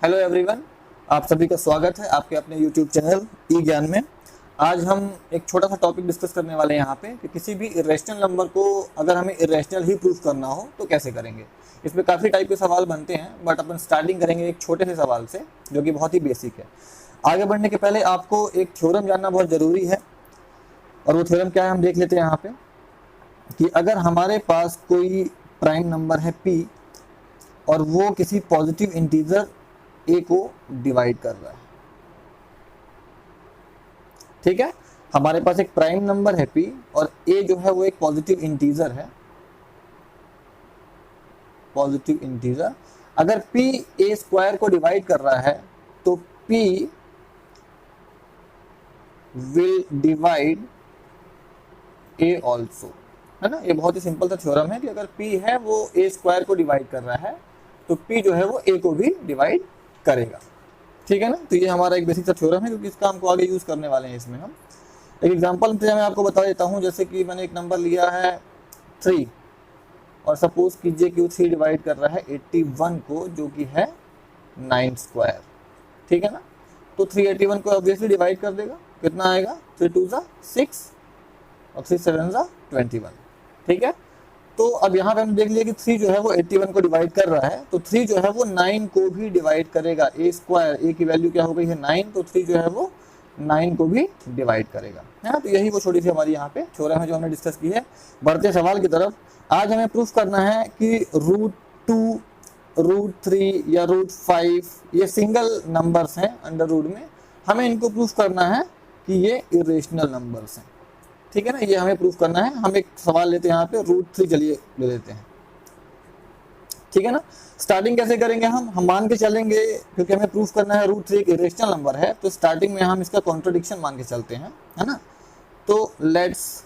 Hello everyone, आप सभी का स्वागत है आपके अपने यूट्यूब चैनल ई ज्ञान में। आज हम एक छोटा सा टॉपिक डिस्कस करने वाले हैं यहाँ पे कि किसी भी इरेशनल नंबर को अगर हमें इरेशनल ही प्रूफ करना हो तो कैसे करेंगे। इसमें काफ़ी टाइप के सवाल बनते हैं, बट अपन स्टार्टिंग करेंगे एक छोटे से सवाल से जो कि बहुत ही बेसिक है। आगे बढ़ने के पहले आपको एक थ्योरम जानना बहुत ज़रूरी है, और वो थ्योरम क्या है हम देख लेते हैं यहाँ पे कि अगर हमारे पास कोई प्राइम नंबर है p और वो किसी पॉजिटिव इंटीजर a को डिवाइड कर रहा है, ठीक है। हमारे पास एक प्राइम नंबर है p और a जो है वो एक पॉजिटिव इंटीजर है, पॉजिटिव इंटीजर। अगर p a स्क्वायर को डिवाइड कर रहा है तो p will divide a also, है ना। ये बहुत ही सिंपल सा थ्योरम है कि अगर p है वो a स्क्वायर को डिवाइड कर रहा है तो p जो है वो a को भी डिवाइड करेगा, ठीक है ना। तो ये हमारा एक बेसिक सा थ्योरम है क्योंकि इसका हमको आगे यूज करने वाले हैं। इसमें हम एक एग्जांपल मैं आपको बता देता हूँ। जैसे कि मैंने एक नंबर लिया है 3 और सपोज कीजिए कि 3 डिवाइड कर रहा है 81 को, जो कि है 9 स्क्वायर, ठीक है ना। तो 381 को ऑब्वियसली डिवाइड कर देगा, कितना आएगा 3 2 6 और 3 7 21, ठीक है। तो अब यहाँ पे हमने देख लिया कि 3 जो है वो 81 को डिवाइड कर रहा है, तो 3 जो है वो 9 को भी डिवाइड करेगा। a स्क्वायर, a की वैल्यू क्या हो गई है 9, तो 3 जो है वो 9 को भी डिवाइड करेगा, है ना। तो यही वो छोटी सी हमारी यहाँ पे थ्योरम है जो हमने डिस्कस की है। बढ़ते सवाल की तरफ, आज हमें प्रूफ करना है कि √2, √3 या √5 ये सिंगल नंबर्स हैं अंडर रूट में, हमें इनको प्रूफ करना है कि ये इरेशनल नंबर्स हैं, ठीक है ना। ये हमें प्रूफ करना है। हम एक सवाल लेते हैं यहाँ पे √3, चलिए ले लेते हैं, ठीक है ना। स्टार्टिंग कैसे करेंगे हम मान के चलेंगे, क्योंकि हमें प्रूफ करना है √3 एक इरेशनल नंबर है, तो स्टार्टिंग में हम इसका कॉन्ट्रडिक्शन मान के चलते हैं, है ना। तो let's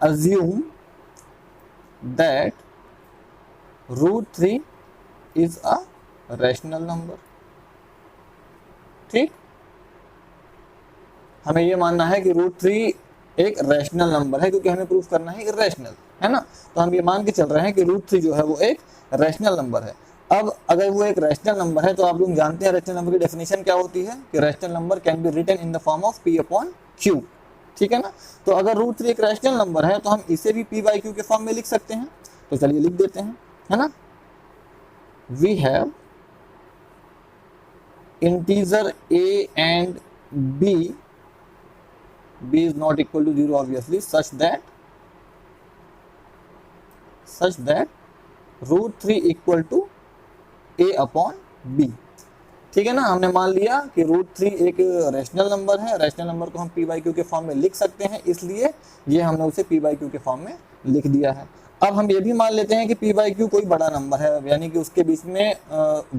assume that √3 is a rational number, ठीक। हमें ये मानना है कि √3 एक रैशनल नंबर है क्योंकि हमें प्रूफ करना है इरेशनल, है ना। तो हम ये मान के चल रहे हैं कि √3 जो है वो एक रैशनल नंबर है। अब अगर वो एक रैशनल नंबर है तो आप लोग जानते हैं रैशनल नंबर की डेफिनेशन क्या होती है कि rational number can be written in the form of p/q, ठीक है ना। तो अगर √3 एक रैशनल नंबर है तो हम इसे भी p/q के फॉर्म में लिख सकते हैं। तो चलिए लिख देते हैं, है ना। We have integer a and b is not equal to 0 obviously, such that √3 equal to a/b, ठीक है ना। हमने मान लिया कि √3 एक रैशनल नंबर है, रैशनल नंबर को हम p/q के फॉर्म में लिख सकते हैं, इसलिए ये हमने उसे p/q के फॉर्म में लिख दिया है। अब हम ये भी मान लेते हैं कि p/q कोई बड़ा नंबर है, यानी कि उसके बीच में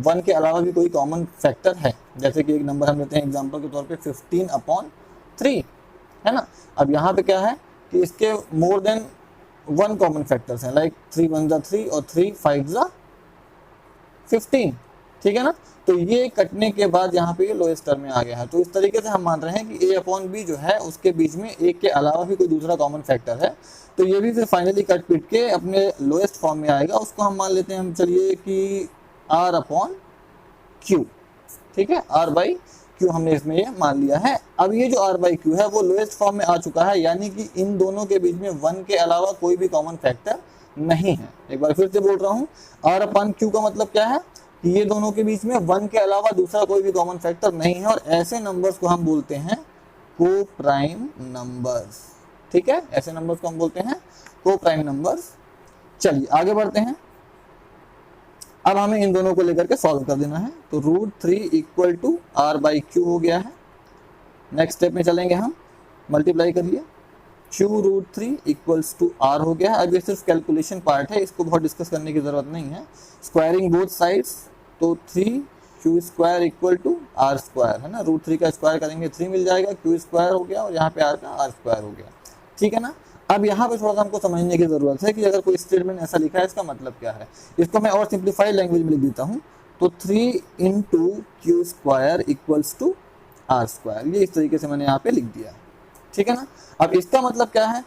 1 के अलावा भी कोई कॉमन फैक्टर है। जैसे कि एक नंबर हम लेते हैं एग्जाम्पल के तौर पे 15/3, है ना। अब यहाँ पे क्या है कि इसके मोर देन 1 कॉमन फैक्टर्स हैं, लाइक 3 1 3 और 3 5 15, ठीक है ना। तो ये कटने के बाद यहाँ पे ये लोएस्ट टर्म में आ गया है। तो इस तरीके से हम मान रहे हैं कि a/b जो है उसके बीच में एक के अलावा भी कोई दूसरा कॉमन फैक्टर है, तो ये भी फिर फाइनली कट पिट के अपने लोएस्ट फॉर्म में आएगा। उसको हम मान लेते हैं, हम चलिए कि r/q, ठीक है, r/q हमने इसमें ये मान लिया है। अब ये जो r/q है वो लोएस्ट फॉर्म में आ चुका है, यानी कि इन दोनों के बीच में 1 के अलावा कोई भी कॉमन फैक्टर नहीं है। एक बार फिर से बोल रहा हूँ, r/q का मतलब क्या है कि ये दोनों के बीच में 1 के अलावा दूसरा कोई भी कॉमन फैक्टर नहीं है, और ऐसे नंबर्स को हम बोलते हैं को-प्राइम नंबर्स, ठीक है। ऐसे नंबर्स को हम बोलते हैं को-प्राइम नंबर्स। चलिए आगे बढ़ते हैं। अब हमें इन दोनों को लेकर के सॉल्व कर देना है। तो √3 इक्वल टू r/q हो गया है। नेक्स्ट स्टेप में चलेंगे हम, मल्टीप्लाई करिए, q√3 इक्वल्स टू r हो गया है। अब ये सिर्फ कैलकुलेशन पार्ट है, इसको बहुत डिस्कस करने की जरूरत नहीं है। स्क्वायरिंग बोथ साइड्स, तो 3q² इक्वल टू r², है ना। √3 का स्क्वायर करेंगे 3 मिल जाएगा, q² हो गया और यहाँ पे r का r² हो गया, ठीक है ना। अब यहाँ पे थोड़ा सा हमको समझने की जरूरत है कि अगर कोई स्टेटमेंट ऐसा लिखा है इसका मतलब क्या है। इसको मैं और सिंप्लीफाइड लैंग्वेज में लिख देता हूँ। तो 3 × q² इक्वल्स टू r², ये इस तरीके से मैंने यहाँ पे लिख दिया है, ठीक है ना। अब इसका मतलब क्या है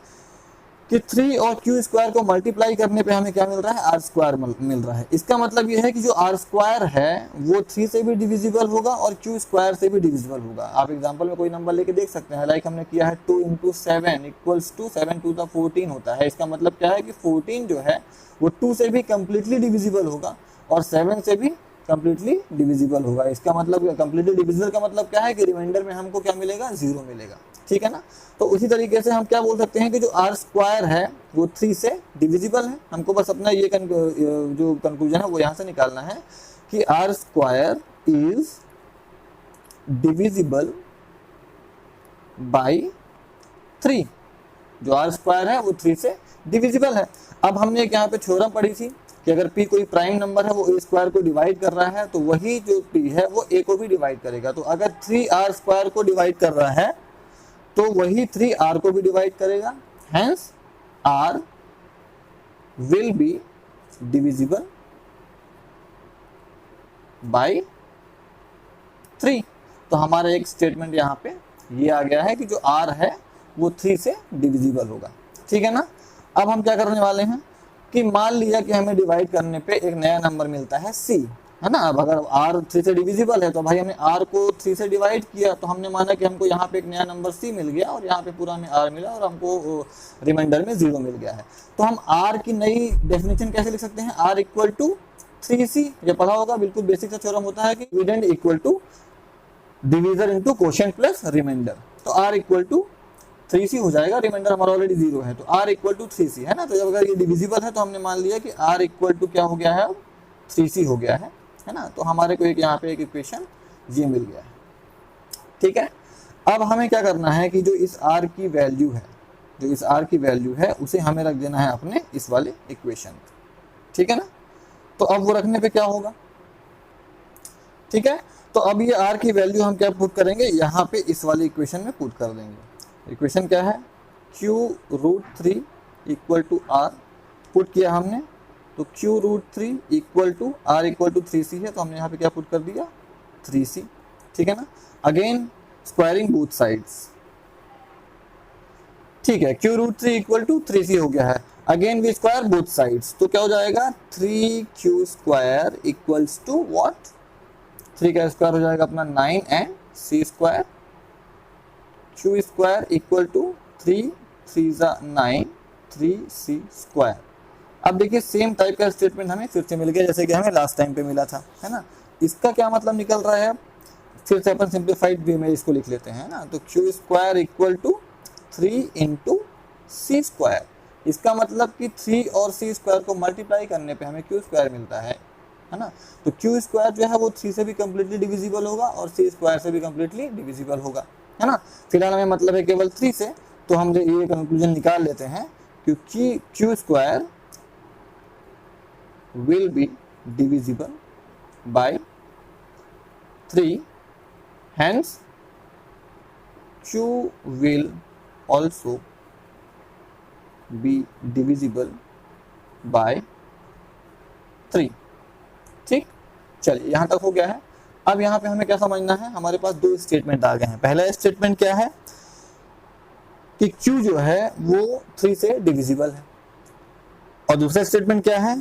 कि 3 और क्यू स्क्वायर को मल्टीप्लाई करने पे हमें क्या मिल रहा है, आर स्क्वायर मिल रहा है। इसका मतलब ये है कि जो आर स्क्वायर है वो 3 से भी डिविजिबल होगा और क्यू स्क्वायर से भी डिविजिबल होगा। आप एग्जांपल में कोई नंबर लेके देख सकते हैं, लाइक हमने किया है 2 × 7 इक्वल्स टू 7 to the 14 होता है। इसका मतलब क्या है कि 14 जो है वो 2 से भी कंप्लीटली डिविजिबल होगा और 7 से भी कंप्लीटली डिविजिबल होगा। इसका मतलब कंप्लीटली डिविजिबल का मतलब क्या है कि रिमाइंडर में हमको क्या मिलेगा, 0 मिलेगा, ठीक है ना। तो उसी तरीके से हम क्या बोल सकते हैं कि जो आर स्क्वायर है वो 3 से डिविजिबल है। हमको बस अपना ये जो कंक्लूजन है वो यहाँ से निकालना है कि r square is divisible by 3। जो आर स्क्वायर है वो 3 से डिविजिबल है। अब हमने एक यहाँ पे थ्योरम पढ़ी थी कि अगर p कोई प्राइम नंबर है वो a स्क्वायर को डिवाइड कर रहा है तो वही जो p है वो a को भी डिवाइड करेगा। तो अगर 3r स्क्वायर को डिवाइड कर रहा है तो वही 3r को भी डिवाइड करेगा, hence r will be divisible by 3। तो हमारा एक स्टेटमेंट यहाँ पे ये आ गया है कि जो r है वो 3 से डिविजिबल होगा, ठीक है ना। अब हम क्या करने वाले हैं कि मान लिया कि हमें डिवाइड करने पे एक नया नंबर मिलता है c, है ना। अब अगर r 3 से डिविजिबल है तो भाई हमने r को 3 से डिवाइड किया तो हमने माना कि हमको यहाँ पे एक नया नंबर c मिल गया और यहाँ पे पूरा हमें r मिला और हमको रिमाइंडर में 0 मिल गया है। तो हम r की नई डेफिनेशन कैसे लिख सकते हैं, r इक्वल टू 3c। ये पढ़ा होगा, बिल्कुल बेसिक सा थ्योरम होता है कि dividend equal to divisor into quotient plus remainder. तो r इक्वल टू 3c हो जाएगा, रिमाइंडर हमारा ऑलरेडी 0 है तो r इक्वल टू 3c, है ना। तो जब अगर ये डिविजिबल है तो हमने मान लिया कि r इक्वल टू क्या हो गया है, 3c हो गया है ना। तो हमारे को एक यहाँ पे एक इक्वेशन ये मिल गया है, ठीक है। अब हमें क्या करना है कि जो इस r की वैल्यू है, जो इस r की वैल्यू है उसे हमें रख देना है अपने इस वाले इक्वेशन, ठीक है ना। तो अब वो रखने पे क्या होगा, ठीक है। तो अब ये r की वैल्यू हम क्या पुट करेंगे, यहाँ पे इस वाले इक्वेशन में पुट कर देंगे। इक्वेशन क्या है, q√3 equal to r put किया हमने, तो q√3 equal to r equal to 3c है तो हमने यहाँ पे क्या पुट कर दिया, 3c, ठीक है ना। अगेन स्क्वायरिंग बोथ साइड्स, ठीक है। q√3 इक्वल टू 3c हो गया है। Again we square both sides, तो क्या हो जाएगा 3q square equals to what, 3 का स्क्वायर हो जाएगा अपना 9 and c square, q square equal to 3 9 3c square. अब देखिए सेम टाइप का स्टेटमेंट हमें फिर से मिल गया जैसे कि हमें लास्ट टाइम पे मिला था, है ना। इसका क्या मतलब निकल रहा है, फिर से अपन सिंप्लीफाइड वे में इसको लिख लेते हैं ना। तो q square equal to 3 into c square. इसका मतलब कि 3 और c स्क्वायर को मल्टीप्लाई करने पे हमें q स्क्वायर मिलता है ना। तो q स्क्वायर जो है वो 3 से भी कम्प्लीटली डिविजिबल होगा और c स्क्वायर से भी कम्प्लीटली डिविजिबल होगा, है ना। फिलहाल हमें मतलब है केवल 3 से, तो हम ये कंक्लूजन निकाल लेते हैं क्योंकि q square will be divisible by 3, hence q will also be divisible by 3, ठीक। चलिए यहाँ तक हो गया है। अब यहाँ पे हमें क्या समझना है, हमारे पास दो स्टेटमेंट आ गए हैं। पहला स्टेटमेंट क्या है कि q जो है वो 3 से डिविजिबल है और दूसरा स्टेटमेंट क्या है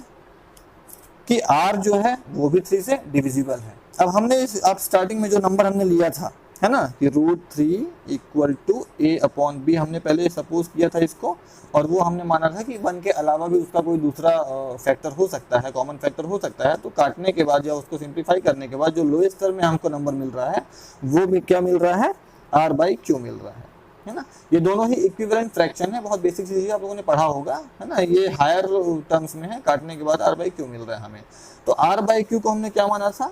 कि r जो है वो भी 3 से डिविजिबल है। अब हमने अब स्टार्टिंग में जो नंबर हमने लिया था, है ना, कि √3 इक्वल टू a/b हमने पहले सपोज किया था इसको, और वो हमने माना था कि 1 के अलावा भी उसका कोई दूसरा फैक्टर हो सकता है, कॉमन फैक्टर हो सकता है। तो काटने के बाद या उसको सिंप्लीफाई करने के बाद जो लोएस्ट टर्म में हमको नंबर मिल रहा है वो भी क्या मिल रहा है, r/q मिल रहा है ना। ये दोनों ही इक्विवेलेंट फ्रैक्शन है, बहुत बेसिक चीज़ आप लोगों ने पढ़ा होगा, है ना। ये हायर टर्म्स में है, काटने के बाद r/q मिल रहा है हमें। तो r/q को हमने क्या माना था,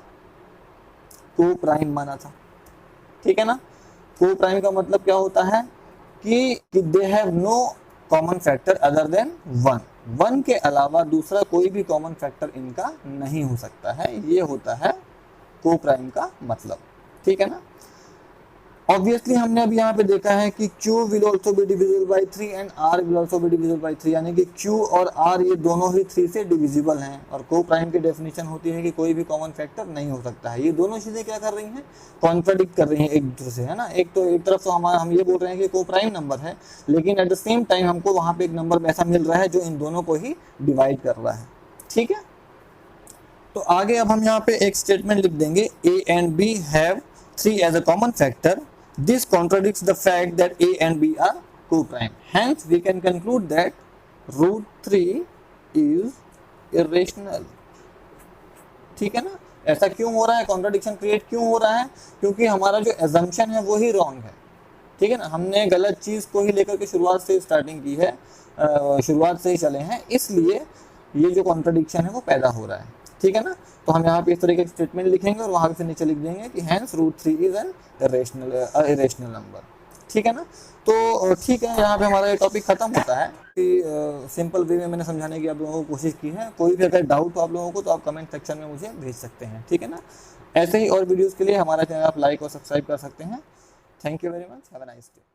को प्राइम माना था, ठीक है ना। को प्राइम का मतलब क्या होता है कि they have no common factor other than 1 के अलावा दूसरा कोई भी कॉमन फैक्टर इनका नहीं हो सकता है। ये होता है को प्राइम का मतलब, ठीक है ना। ऑब्वियसली हमने अभी यहाँ पे देखा है कि Q will also be divisible by 3 and R will also be divisible by 3, यानी कि Q और R ये दोनों ही 3 से डिविजिबल हैं। और को प्राइम की डेफिनेशन होती है कि कोई भी कॉमन फैक्टर नहीं हो सकता है। ये दोनों चीजें क्या कर रही हैं, कॉन्ट्राडिक्ट कर रही हैं एक दूसरे से, है ना। एक तो एक तरफ तो हम ये बोल रहे हैं कि को प्राइम नंबर है, लेकिन एट द सेम टाइम हमको वहां पे एक नंबर ऐसा मिल रहा है जो इन दोनों को ही डिवाइड कर रहा है, ठीक है। तो आगे अब हम यहाँ पे एक स्टेटमेंट लिख देंगे, A and B have 3 as a common factor. This contradicts the fact that A and B are co-prime. Hence, we can conclude that √3 is irrational. ठीक है ना। ऐसा क्यों हो रहा है, कॉन्ट्राडिक्शन क्रिएट क्यों हो रहा है, क्योंकि हमारा जो एजम्पशन है वो ही रॉन्ग है, ठीक है ना। हमने गलत चीज़ को ही लेकर के शुरुआत से स्टार्टिंग की है, शुरुआत से ही चले हैं, इसलिए ये जो कॉन्ट्राडिक्शन है वो पैदा हो रहा है, ठीक है ना। तो हम यहाँ पे इस तरह के स्टेटमेंट लिखेंगे और वहाँ पे फिर नीचे लिख देंगे कि hence √3 is an irrational number, ठीक है ना। तो ठीक है, यहाँ पे हमारा ये टॉपिक खत्म होता है कि सिंपल वे में मैंने समझाने की आप लोगों को कोशिश की है। कोई भी अगर डाउट हो आप लोगों को तो आप कमेंट सेक्शन में मुझे भेज सकते हैं, ठीक है ना। ऐसे ही और वीडियोज़ के लिए हमारा चैनल आप लाइक और सब्सक्राइब कर सकते हैं। Thank you very much, have a nice day.